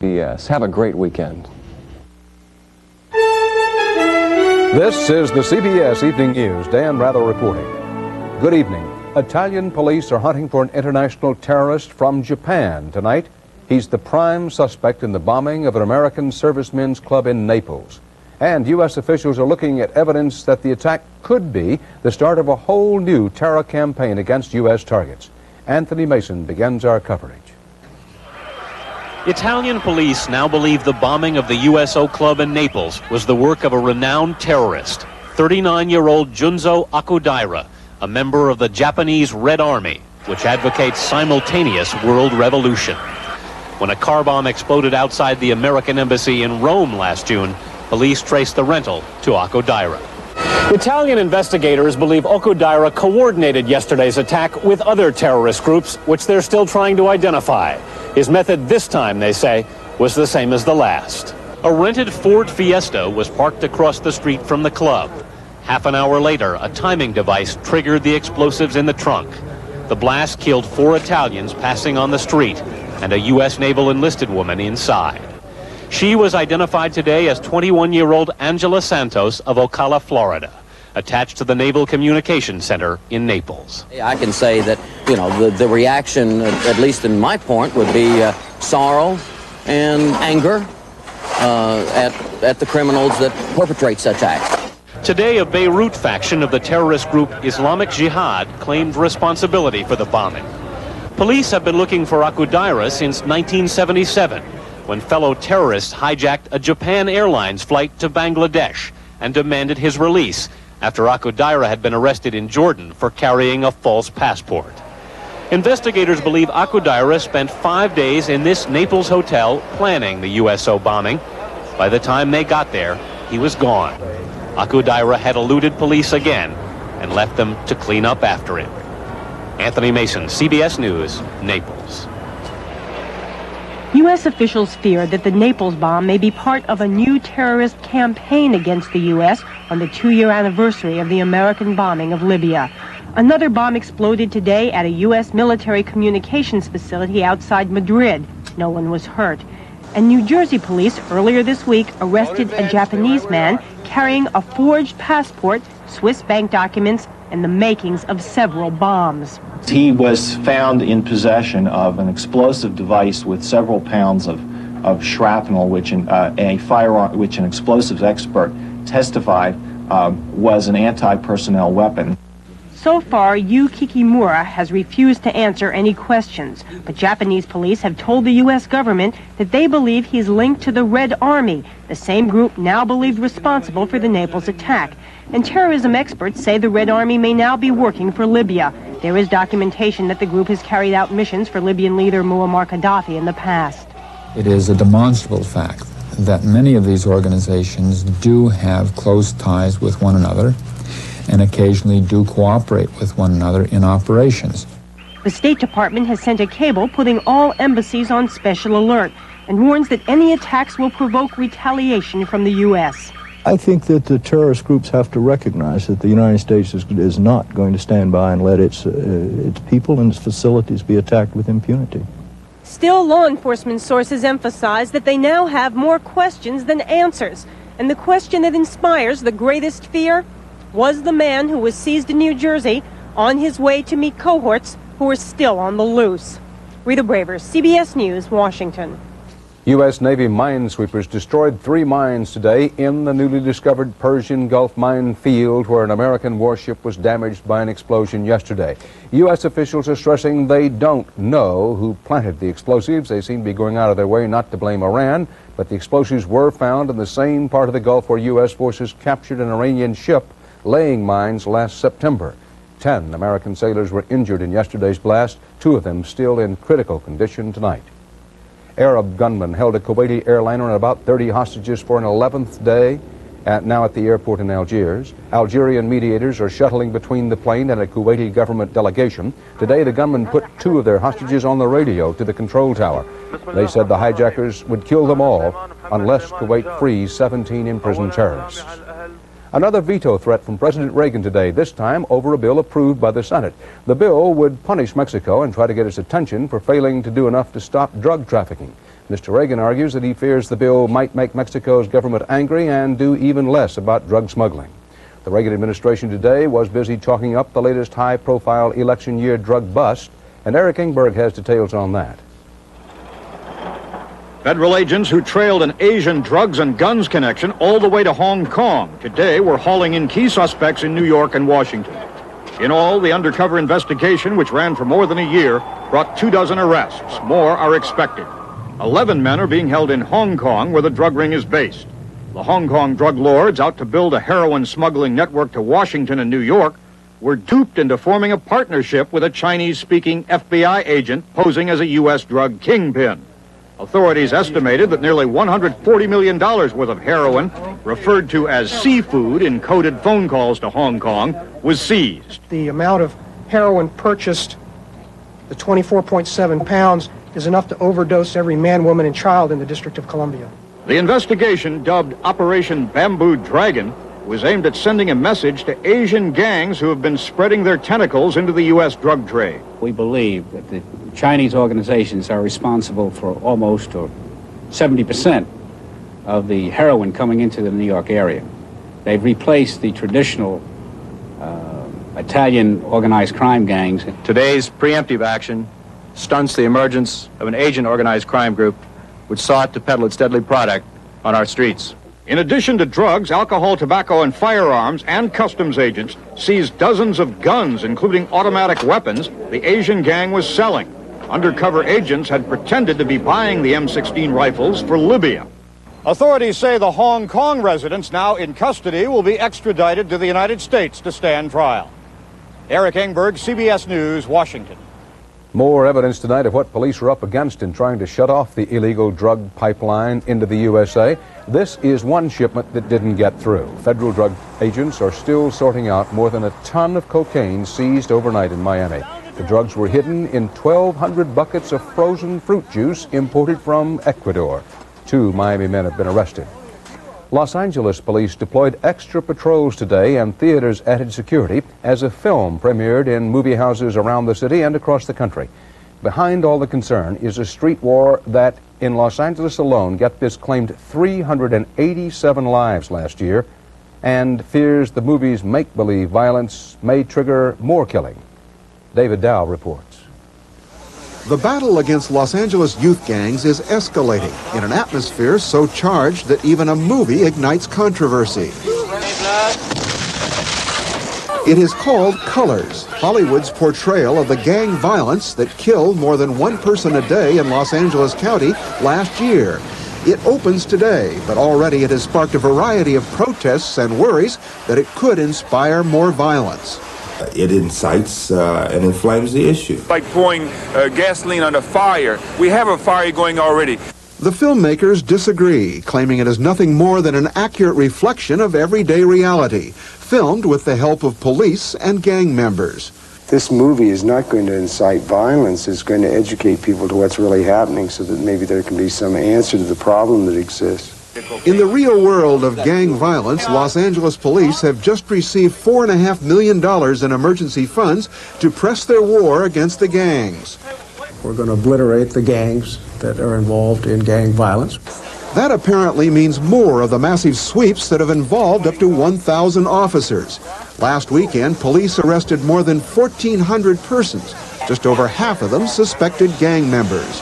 Yes, have a great weekend. This is the CBS Evening News. Dan Rather reporting. Good evening. Italian police are hunting for an international terrorist from Japan tonight. He's the prime suspect in the bombing of an American servicemen's club in Naples. And U.S. officials are looking at evidence that the attack could be the start of a whole new terror campaign against U.S. targets. Anthony Mason begins our coverage. Italian police now believe the bombing of the USO club in Naples was the work of a renowned terrorist, 39-year-old Junzo Akudaira, a member of the Japanese Red Army, which advocates simultaneous world revolution. When a car bomb exploded outside the American embassy in Rome last June, police traced the rental to Akudaira. Italian investigators believe Okudaira coordinated yesterday's attack with other terrorist groups, which they're still trying to identify. His method this time, they say, was the same as the last. A rented Ford Fiesta was parked across the street from the club. Half an hour later, a timing device triggered the explosives in the trunk. The blast killed 4 Italians passing on the street and a U.S. naval enlisted woman inside. She was identified today as 21-year-old Angela Santos of Ocala, Florida, attached to the Naval Communications Center in Naples. I can say that, the reaction, at least in my point, would be sorrow and anger at the criminals that perpetrate such acts. Today, a Beirut faction of the terrorist group Islamic Jihad claimed responsibility for the bombing. Police have been looking for Akudaira since 1977, when fellow terrorists hijacked a Japan Airlines flight to Bangladesh and demanded his release after Akudaira had been arrested in Jordan for carrying a false passport. Investigators believe Akudaira spent 5 days in this Naples hotel planning the USO bombing. By the time they got there, he was gone. Akudaira had eluded police again and left them to clean up after him. Anthony Mason, CBS News, Naples. U.S. officials fear that the Naples bomb may be part of a new terrorist campaign against the U.S. on the 2-year anniversary of the American bombing of Libya. Another bomb exploded today at a U.S. military communications facility outside Madrid. No one was hurt. And New Jersey police earlier this week arrested a Japanese man carrying a forged passport, Swiss bank documents, and the makings of several bombs. He was found in possession of an explosive device with several pounds of shrapnel, which a firearm, which an explosives expert testified was an anti-personnel weapon. So far, Yu Kikimura has refused to answer any questions, but Japanese police have told the U.S. government that they believe he's linked to the Red Army, the same group now believed responsible for the Naples attack. And terrorism experts say the Red Army may now be working for Libya. There is documentation that the group has carried out missions for Libyan leader Muammar Gaddafi in the past. It is a demonstrable fact that many of these organizations do have close ties with one another and occasionally do cooperate with one another in operations. The State Department has sent a cable putting all embassies on special alert and warns that any attacks will provoke retaliation from the U.S. I think that the terrorist groups have to recognize that the United States is not going to stand by and let its people and its facilities be attacked with impunity. Still, law enforcement sources emphasize that they now have more questions than answers. And the question that inspires the greatest fear: was the man who was seized in New Jersey on his way to meet cohorts who are still on the loose? Rita Braver, CBS News, Washington. U.S. Navy minesweepers destroyed 3 mines today in the newly discovered Persian Gulf mine field where an American warship was damaged by an explosion yesterday. U.S. officials are stressing they don't know who planted the explosives. They seem to be going out of their way not to blame Iran, but the explosives were found in the same part of the Gulf where U.S. forces captured an Iranian ship laying mines last September. 10 American sailors were injured in yesterday's blast, 2 of them still in critical condition tonight. Arab gunmen held a Kuwaiti airliner and about 30 hostages for an 11th day, now at the airport in Algiers. Algerian mediators are shuttling between the plane and a Kuwaiti government delegation. Today, the gunmen put 2 of their hostages on the radio to the control tower. They said the hijackers would kill them all unless Kuwait frees 17 imprisoned terrorists. Another veto threat from President Reagan today, this time over a bill approved by the Senate. The bill would punish Mexico and try to get its attention for failing to do enough to stop drug trafficking. Mr. Reagan argues that he fears the bill might make Mexico's government angry and do even less about drug smuggling. The Reagan administration today was busy chalking up the latest high-profile election year drug bust, and Eric Ingberg has details on that. Federal agents who trailed an Asian drugs and guns connection all the way to Hong Kong today were hauling in key suspects in New York and Washington. In all, the undercover investigation, which ran for more than a year, brought 24 arrests. More are expected. 11 men are being held in Hong Kong, where the drug ring is based. The Hong Kong drug lords, out to build a heroin smuggling network to Washington and New York, were duped into forming a partnership with a Chinese-speaking FBI agent posing as a U.S. drug kingpin. Authorities estimated that nearly $140 million worth of heroin, referred to as seafood in coded phone calls to Hong Kong, was seized. The amount of heroin purchased, the 24.7 pounds, is enough to overdose every man, woman, and child in the District of Columbia. The investigation, dubbed Operation Bamboo Dragon, was aimed at sending a message to Asian gangs who have been spreading their tentacles into the U.S. drug trade. We believe that the Chinese organizations are responsible for almost 70% of the heroin coming into the New York area. They've replaced the traditional Italian organized crime gangs. Today's preemptive action stunts the emergence of an Asian organized crime group which sought to peddle its deadly product on our streets. In addition to drugs, alcohol, tobacco, and firearms, and customs agents seized dozens of guns, including automatic weapons, the Asian gang was selling. Undercover agents had pretended to be buying the M16 rifles for Libya. Authorities say the Hong Kong residents now in custody will be extradited to the United States to stand trial. Eric Ingberg, CBS News, Washington. More evidence tonight of what police are up against in trying to shut off the illegal drug pipeline into the USA. This is one shipment that didn't get through. Federal drug agents are still sorting out more than a ton of cocaine seized overnight in Miami. The drugs were hidden in 1,200 buckets of frozen fruit juice imported from Ecuador. 2 Miami men have been arrested. Los Angeles police deployed extra patrols today and theaters added security as a film premiered in movie houses around the city and across the country. Behind all the concern is a street war that, in Los Angeles alone, get this, claimed 387 lives last year, and fears the movie's make-believe violence may trigger more killing. David Dow reports. The battle against Los Angeles youth gangs is escalating in an atmosphere so charged that even a movie ignites controversy. It is called Colors, Hollywood's portrayal of the gang violence that killed more than one person a day in Los Angeles County last year. It opens today, but already it has sparked a variety of protests and worries that it could inspire more violence. It incites and inflames the issue. Like pouring gasoline on a fire. We have a fire going already. The filmmakers disagree, claiming it is nothing more than an accurate reflection of everyday reality, filmed with the help of police and gang members. This movie is not going to incite violence. It's going to educate people to what's really happening so that maybe there can be some answer to the problem that exists. In the real world of gang violence, Los Angeles police have just received $4.5 million in emergency funds to press their war against the gangs. We're going to obliterate the gangs that are involved in gang violence. That apparently means more of the massive sweeps that have involved up to 1,000 officers. Last weekend, police arrested more than 1,400 persons, just over half of them suspected gang members.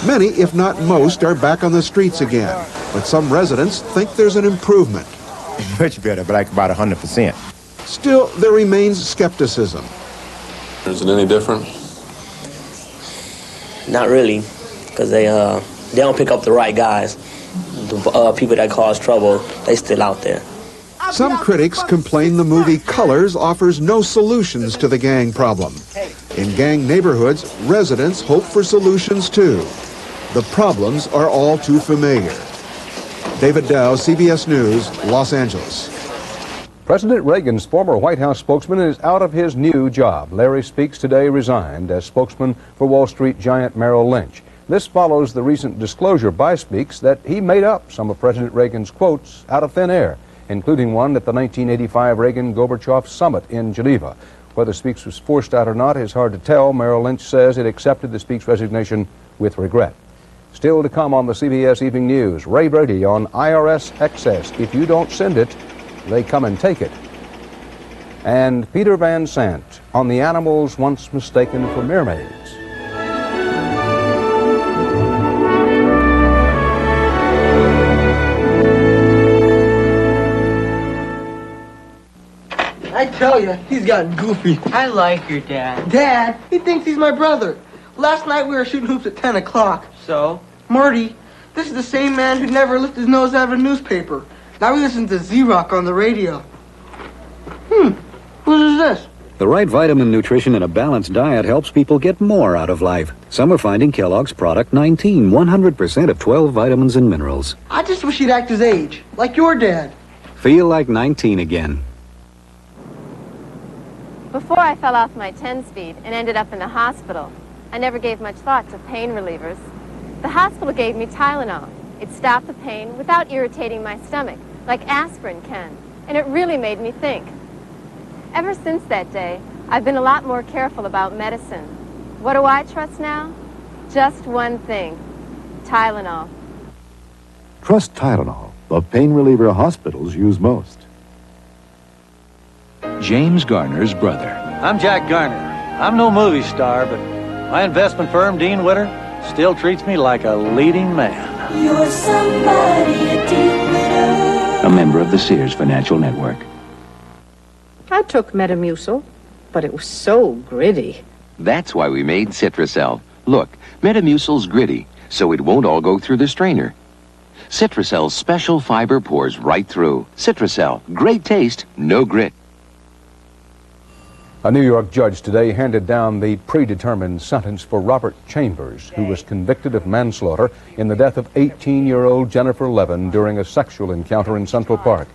Many, if not most, are back on the streets again, but some residents think there's an improvement. Much better, but like about 100%. Still, there remains skepticism. Is it any different? Not really, because they don't pick up the right guys. The people that cause trouble, they still out there. Some critics complain the movie Colors offers no solutions to the gang problem. In gang neighborhoods, residents hope for solutions too. The problems are all too familiar. David Dow, CBS News, Los Angeles. President Reagan's former White House spokesman is out of his new job. Larry Speakes today resigned as spokesman for Wall Street giant Merrill Lynch. This follows the recent disclosure by Speakes that he made up some of President Reagan's quotes out of thin air, including one at the 1985 Reagan-Gorbachev summit in Geneva. Whether Speakes was forced out or not is hard to tell. Merrill Lynch says it accepted the Speakes resignation with regret. Still to come on the CBS Evening News, Ray Brady on IRS excess. If you don't send it, they come and take it. And Peter Van Sant on the animals once mistaken for mermaids. I tell you, he's gotten goofy. I like your dad. Dad? He thinks he's my brother. Last night we were shooting hoops at 10 o'clock. So? Marty, this is the same man who'd never lift his nose out of a newspaper. Now he listens to Z-Rock on the radio. Whose is this? The right vitamin nutrition and a balanced diet helps people get more out of life. Some are finding Kellogg's Product 19, 100% of 12 vitamins and minerals. I just wish he'd act his age, like your dad. Feel like 19 again. Before I fell off my 10-speed and ended up in the hospital, I never gave much thought to pain relievers. The hospital gave me Tylenol. It stopped the pain without irritating my stomach, like aspirin can, and it really made me think. Ever since that day, I've been a lot more careful about medicine. What do I trust now? Just one thing, Tylenol. Trust Tylenol, the pain reliever hospitals use most. James Garner's brother. I'm Jack Garner. I'm no movie star, but my investment firm, Dean Witter, still treats me like a leading man. You're somebody, a Dean Witter. A member of the Sears Financial Network. I took Metamucil, but it was so gritty. That's why we made Citracel. Look, Metamucil's gritty, so it won't all go through the strainer. Citracel's special fiber pours right through. Citracel, great taste, no grit. A New York judge today handed down the predetermined sentence for Robert Chambers, who was convicted of manslaughter in the death of 18-year-old Jennifer Levin during a sexual encounter in Central Park.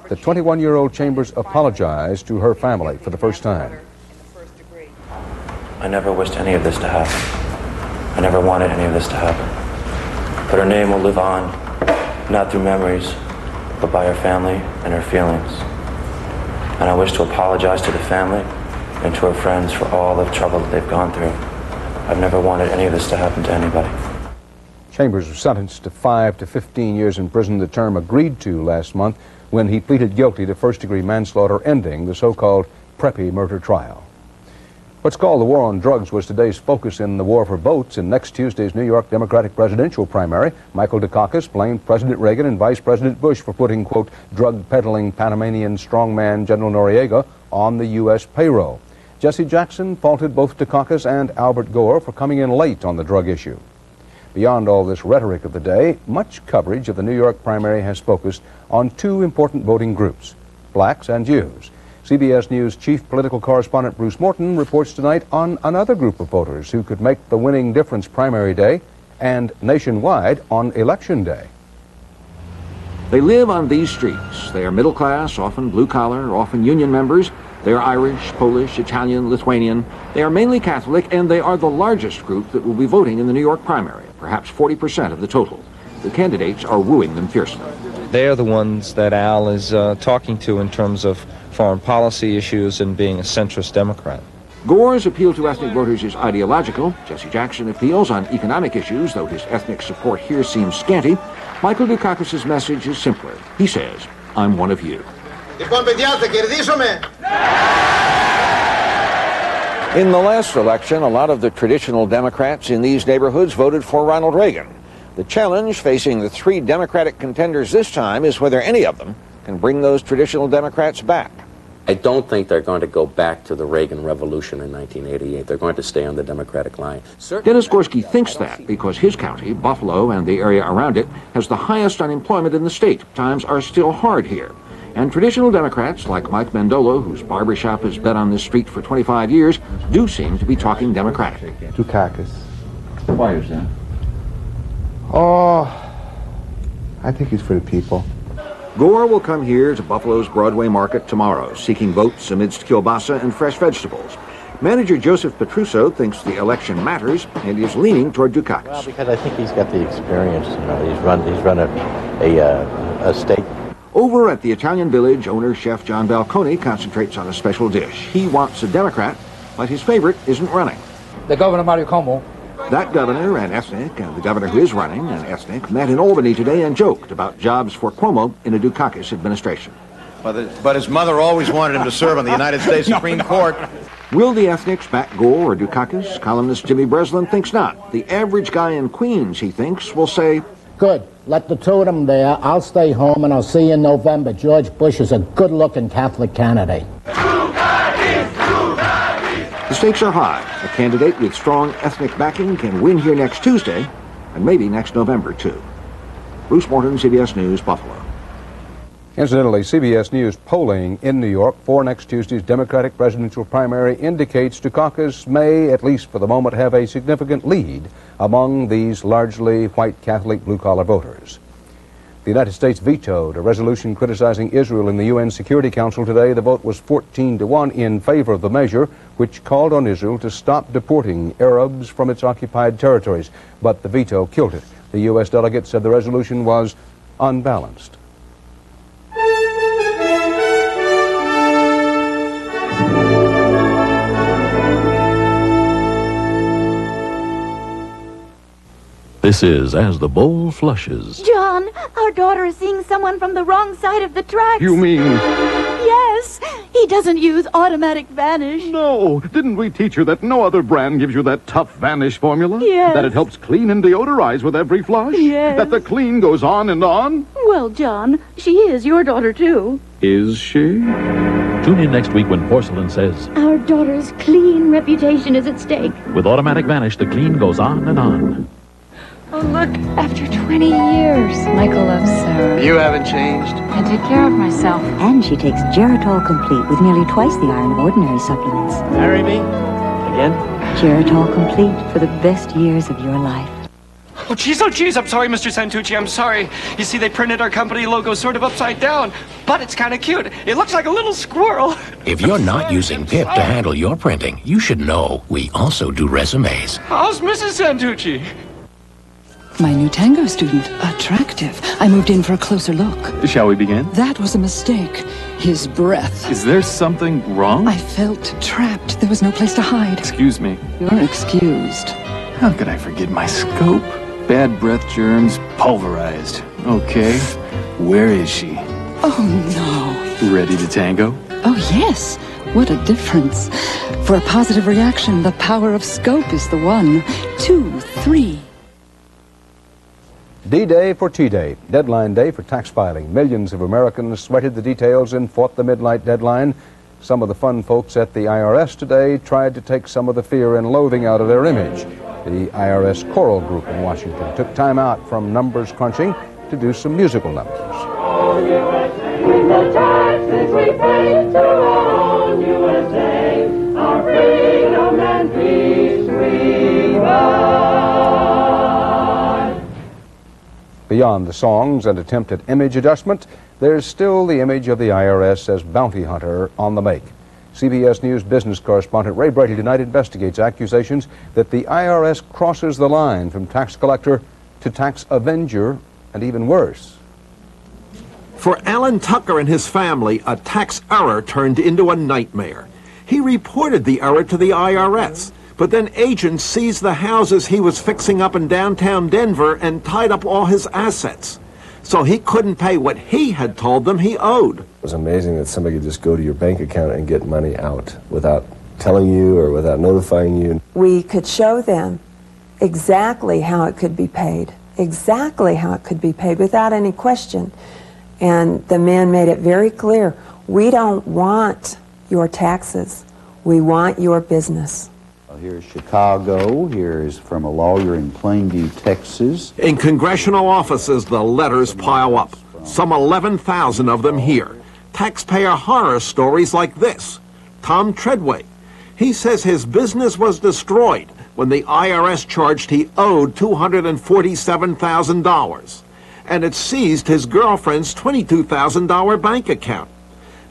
The 21-year-old Chambers apologized to her family for the first time. I never wished any of this to happen. I never wanted any of this to happen. But her name will live on, not through memories, but by her family and her feelings. And I wish to apologize to the family and to her friends for all the trouble that they've gone through. I've never wanted any of this to happen to anybody. Chambers was sentenced to 5 to 15 years in prison, the term agreed to last month when he pleaded guilty to first-degree manslaughter, ending the so-called Preppy murder trial. What's called the war on drugs was today's focus in the war for votes in next Tuesday's New York Democratic presidential primary. Michael Dukakis blamed President Reagan and Vice President Bush for putting, quote, drug-peddling Panamanian strongman General Noriega on the U.S. payroll. Jesse Jackson faulted both Dukakis and Albert Gore for coming in late on the drug issue. Beyond all this rhetoric of the day, much coverage of the New York primary has focused on two important voting groups, blacks and Jews. CBS News chief political correspondent Bruce Morton reports tonight on another group of voters who could make the winning difference primary day and nationwide on election day. They live on these streets. They are middle class, often blue collar, often union members. They are Irish, Polish, Italian, Lithuanian. They are mainly Catholic, and they are the largest group that will be voting in the New York primary, perhaps 40% of the total. The candidates are wooing them fiercely. They are the ones that Al is talking to in terms of foreign policy issues and being a centrist Democrat. Gore's appeal to ethnic voters is ideological. Jesse Jackson appeals on economic issues, though his ethnic support here seems scanty. Michael Dukakis' message is simpler. He says, I'm one of you. In the last election, a lot of the traditional Democrats in these neighborhoods voted for Ronald Reagan. The challenge facing the three Democratic contenders this time is whether any of them can bring those traditional Democrats back. I don't think they're going to go back to the Reagan Revolution in 1988. They're going to stay on the Democratic line. Dennis Gorski thinks that because his county, Buffalo, and the area around it, has the highest unemployment in the state. Times are still hard here. And traditional Democrats, like Mike Mandolo, whose barbershop has been on this street for 25 years, do seem to be talking Democratic. Dukakis. Why is that? Oh, I think he's for the people. Gore will come here to Buffalo's Broadway Market tomorrow, seeking votes amidst kielbasa and fresh vegetables. Manager Joseph Petruso thinks the election matters and is leaning toward Dukakis. Well, because I think he's got the experience. You know, he's run a state. Over at the Italian Village, owner chef John Balcone concentrates on a special dish. He wants a Democrat, but his favorite isn't running. The Governor Mario Cuomo That governor and Esnick, and the governor who is running, and Esnick, met in Albany today and joked about jobs for Cuomo in a Dukakis administration. But his mother always wanted him to serve on the United States Supreme Court. Will the Ethnics back Gore or Dukakis? Columnist Jimmy Breslin thinks not. The average guy in Queens, he thinks, will say, good. Let the two of them there. I'll stay home, and I'll see you in November. George Bush is a good-looking Catholic candidate. The stakes are high. A candidate with strong ethnic backing can win here next Tuesday, and maybe next November, too. Bruce Morton, CBS News, Buffalo. Incidentally, CBS News polling in New York for next Tuesday's Democratic presidential primary indicates Dukakis may, at least for the moment, have a significant lead among these largely white Catholic blue-collar voters. The United States vetoed a resolution criticizing Israel in the UN Security Council today. The vote was 14-1 in favor of the measure, which called on Israel to stop deporting Arabs from its occupied territories. But the veto killed it. The U.S. delegate said the resolution was unbalanced. This is As the Bowl Flushes. John, our daughter is seeing someone from the wrong side of the tracks. You mean? Yes. He doesn't use automatic vanish. No. Didn't we teach her that no other brand gives you that tough vanish formula? Yes. That it helps clean and deodorize with every flush? Yes. That the clean goes on and on? Well, John, she is your daughter, too. Is she? Tune in next week when Porcelain says, Our daughter's clean reputation is at stake. with automatic vanish, the clean goes on and on. Oh, look. After 20 years, Michael loves Sarah. You haven't changed. I take care of myself. And she takes Geritol Complete with nearly twice the iron of ordinary supplements. Marry me? Again? Geritol Complete for the best years of your life. Oh, geez, I'm sorry, Mr. Santucci, I'm sorry. You see, they printed our company logo sort of upside down, but it's kind of cute. It looks like a little squirrel. If you're not using PIP to handle your printing, you should know we also do resumes. How's Mrs. Santucci? My new tango student, attractive. I moved in for a closer look. Shall we begin? That was a mistake. His breath. Is there something wrong? I felt trapped. There was no place to hide. Excuse me. You're excused. How could I forget my scope? Bad breath germs, pulverized. Okay, where is she? Oh, no. Ready to tango? Oh, yes. What a difference. For a positive reaction, the power of scope is the 1, 2, 3. D-Day for T-Day, deadline day for tax filing. Millions of Americans sweated the details and fought the midnight deadline. Some of the fun folks at the IRS today tried to take some of the fear and loathing out of their image. The IRS choral group in Washington took time out from numbers crunching to do some musical numbers. With the taxes we pay to our own USA, our freedom and peace we buy. Beyond the songs and attempt at image adjustment, there's still the image of the IRS as bounty hunter on the make. CBS News business correspondent Ray Brady tonight investigates accusations that the IRS crosses the line from tax collector to tax avenger, and even worse. For Alan Tucker and his family, a tax error turned into a nightmare. He reported the error to the IRS, but then agents seized the houses he was fixing up in downtown Denver and tied up all his assets. So he couldn't pay what he had told them he owed. It was amazing that somebody could just go to your bank account and get money out without telling you or without notifying you. We could show them exactly how it could be paid, without any question. And the man made it very clear, we don't want your taxes, we want your business. Here's Chicago. Here's from a lawyer in Plainview, Texas. In congressional offices, the letters pile up. Some 11,000 of them here. Taxpayer horror stories like this. Tom Treadway. He says his business was destroyed when the IRS charged he owed $247,000. And it seized his girlfriend's $22,000 bank account.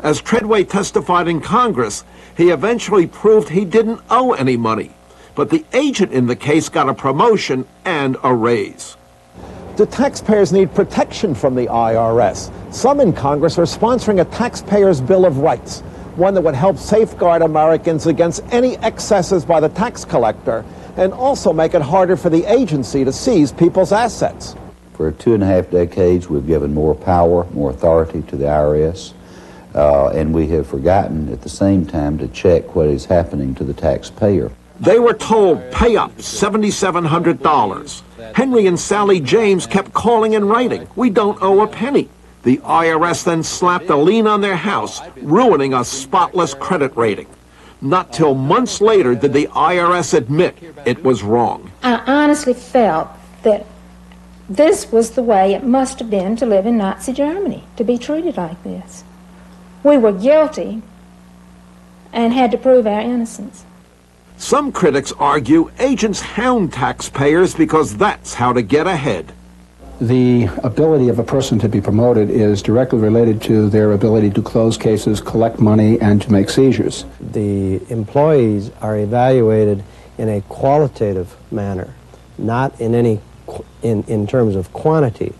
As Treadway testified in Congress, he eventually proved he didn't owe any money. But the agent in the case got a promotion and a raise. The taxpayers need protection from the IRS. Some in Congress are sponsoring a taxpayer's Bill of Rights, one that would help safeguard Americans against any excesses by the tax collector and also make it harder for the agency to seize people's assets. For 2.5 decades, we've given more power, more authority to the IRS, and we have forgotten at the same time to check what is happening to the taxpayer. They were told, pay up $7,700. Henry and Sally James kept calling and writing, we don't owe a penny. The IRS then slapped a lien on their house, ruining a spotless credit rating. Not till months later did the IRS admit it was wrong. I honestly felt that this was the way it must have been to live in Nazi Germany, to be treated like this. We were guilty and had to prove our innocence. Some critics argue agents hound taxpayers because that's how to get ahead. The ability of a person to be promoted is directly related to their ability to close cases, collect money, and to make seizures. The employees are evaluated in a qualitative manner, not in terms of quantity.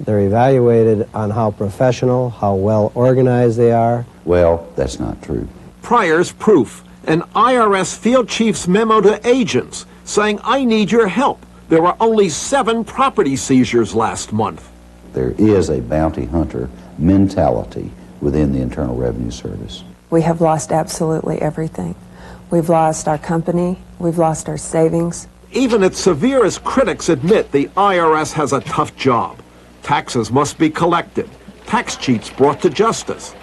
They're evaluated on how professional, how well organized they are. Well, that's not true. Pryor's proof, an IRS field chief's memo to agents saying, I need your help. There were only 7 property seizures last month. There is a bounty hunter mentality within the Internal Revenue Service. We have lost absolutely everything. We've lost our company, we've lost our savings. Even its severest critics admit the IRS has a tough job. Taxes must be collected, tax cheats brought to justice.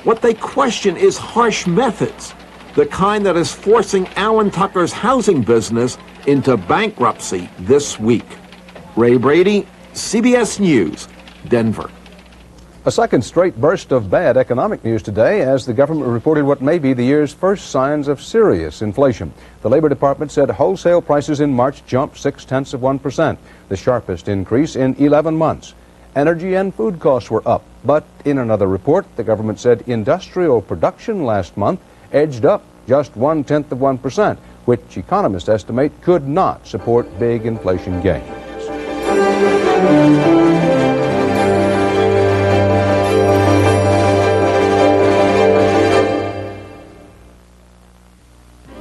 What they question is harsh methods, the kind that is forcing Alan Tucker's housing business into bankruptcy this week. Ray Brady, CBS News, Denver. A second straight burst of bad economic news today as the government reported what may be the year's first signs of serious inflation. The Labor Department said wholesale prices in March jumped 0.6%, the sharpest increase in 11 months. Energy and food costs were up, but in another report, the government said industrial production last month edged up just 0.1%, which economists estimate could not support big inflation gains.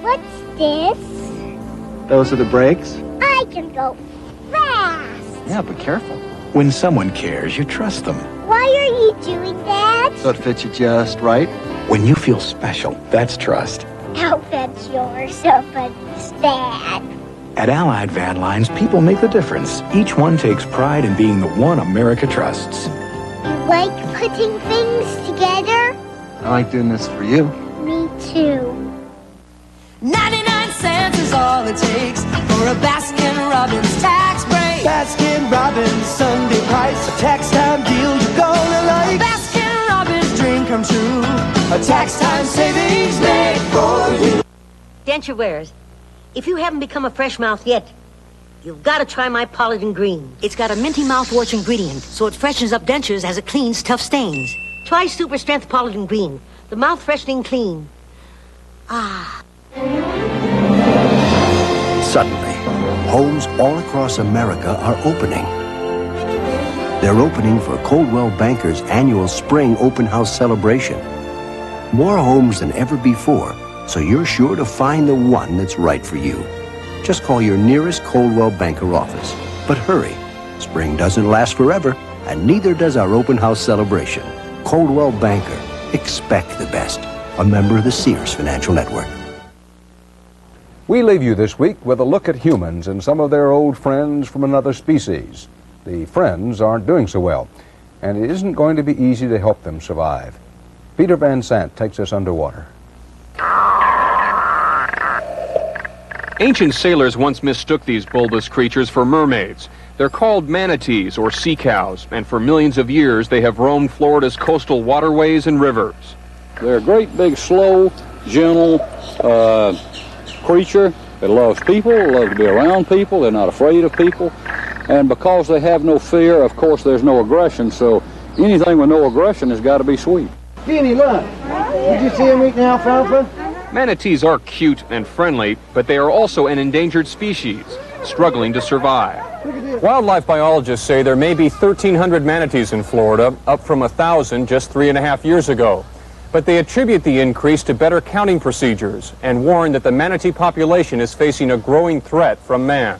What's this? Those are the brakes? I can go fast. Yeah, but careful. When someone cares, you trust them. Why are you doing that? So it fits you just right. When you feel special, that's trust. I'll bet you're so bad. At Allied Van Lines, people make the difference. Each one takes pride in being the one America trusts. You like putting things together? I like doing this for you. Me too. 99 cents is all it takes for a Baskin-Robbins tax break. Baskin-Robbins Sunday price, a tax time deal you're gonna like. A Baskin-Robbins dream come true. A tax time savings made for you. Denture wearers, if you haven't become a fresh mouth yet, you've got to try my Polidin Green. It's got a minty mouthwash ingredient, so it freshens up dentures as it cleans tough stains. Try Super Strength Polidin Green, the mouth freshening clean. Ah. Suddenly, homes all across America are opening. They're opening for Coldwell Banker's annual Spring Open House celebration. More homes than ever before, so you're sure to find the one that's right for you. Just call your nearest Coldwell Banker office. But hurry, spring doesn't last forever, and neither does our open house celebration. Coldwell Banker, expect the best. A member of the Sears Financial Network. We leave you this week with a look at humans and some of their old friends from another species. The friends aren't doing so well, and it isn't going to be easy to help them survive. Peter Van Sant takes us underwater. Ancient sailors once mistook these bulbous creatures for mermaids. They're called manatees or sea cows, and for millions of years they have roamed Florida's coastal waterways and rivers. They're a great big, slow, gentle creature that loves people, loves to be around people. They're not afraid of people. And because they have no fear, of course, there's no aggression. So anything with no aggression has got to be sweet. Kenny, look. Did you see him eating alfalfa? Manatees are cute and friendly, but they are also an endangered species, struggling to survive. Wildlife biologists say there may be 1,300 manatees in Florida, up from 1,000 just 3.5 years ago. But they attribute the increase to better counting procedures and warn that the manatee population is facing a growing threat from man.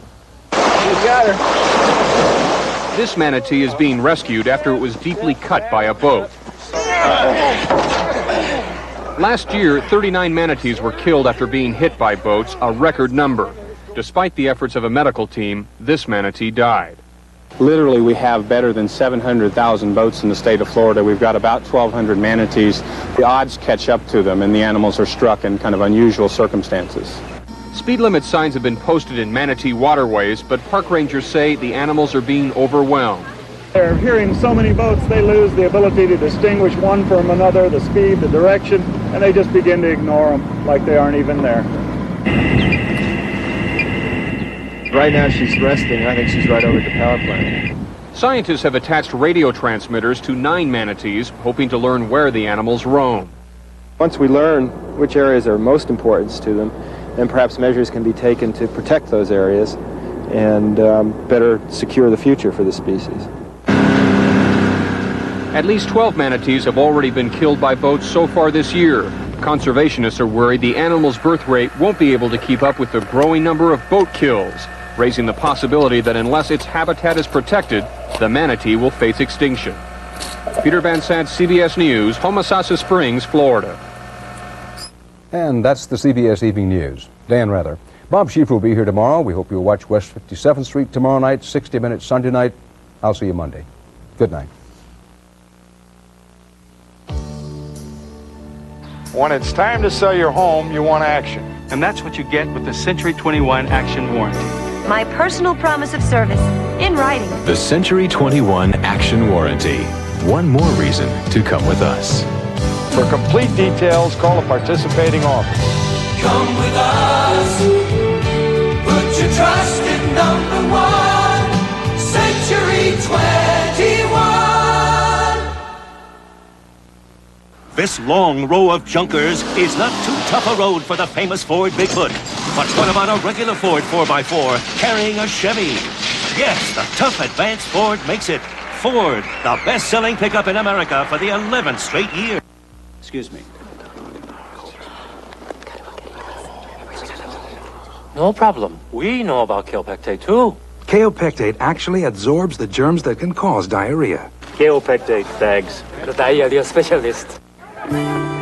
You got her. This manatee is being rescued after it was deeply cut by a boat. Last year, 39 manatees were killed after being hit by boats, a record number. Despite the efforts of a medical team, this manatee died. Literally, we have better than 700,000 boats in the state of Florida. We've got about 1,200 manatees. The odds catch up to them, and the animals are struck in kind of unusual circumstances. Speed limit signs have been posted in manatee waterways, but park rangers say the animals are being overwhelmed. They're hearing so many boats, they lose the ability to distinguish one from another, the speed, the direction, and they just begin to ignore them like they aren't even there. Right now she's resting. I think she's right over at the power plant. Scientists have attached radio transmitters to 9 manatees, hoping to learn where the animals roam. Once we learn which areas are most important to them, then perhaps measures can be taken to protect those areas and better secure the future for the species. At least 12 manatees have already been killed by boats so far this year. Conservationists are worried the animal's birth rate won't be able to keep up with the growing number of boat kills, raising the possibility that unless its habitat is protected, the manatee will face extinction. Peter Van Sant, CBS News, Homosassa Springs, Florida. And that's the CBS Evening News. Dan Rather. Bob Schieffer will be here tomorrow. We hope you'll watch West 57th Street tomorrow night, 60 Minutes Sunday night. I'll see you Monday. Good night. When it's time to sell your home, you want action. And that's what you get with the Century 21 Action Warranty. My personal promise of service, in writing. The Century 21 Action Warranty. One more reason to come with us. For complete details, call a participating office. Come with us. Put your trust in #1, Century 21. This long row of junkers is not too tough a road for the famous Ford Bigfoot. But what about a regular Ford 4x4 carrying a Chevy? Yes, the tough advanced Ford makes it. Ford, the best-selling pickup in America for the 11th straight year. Excuse me. No problem. We know about kaopectate too. Kaopectate actually absorbs the germs that can cause diarrhea. Kaopectate, thanks. The diarrhea specialist.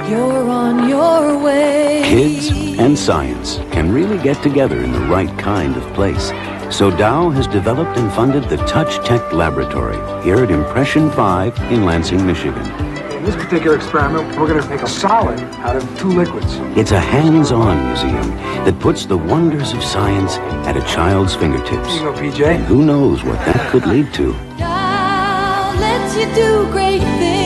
You're on your way. Kids and science can really get together in the right kind of place. So Dow has developed and funded the Touch Tech Laboratory here at Impression 5 in Lansing, Michigan. In this particular experiment, we're going to make a solid out of 2 liquids. It's a hands-on museum that puts the wonders of science at a child's fingertips. Here you go, PJ. And who knows what that could lead to. Dow lets you do great things.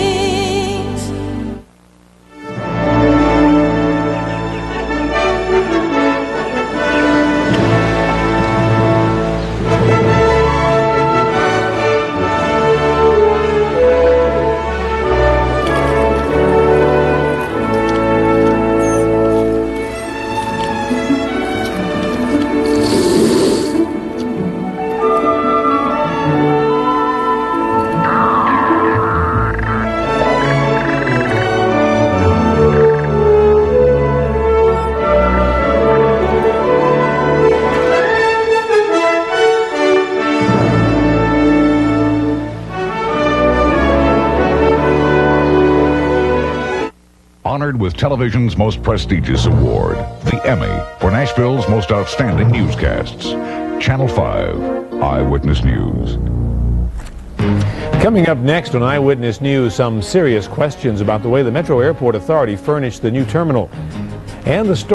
Honored with television's most prestigious award, the Emmy, for Nashville's most outstanding newscasts. Channel 5, Eyewitness News. Coming up next on Eyewitness News, some serious questions about the way the Metro Airport Authority furnished the new terminal. And the story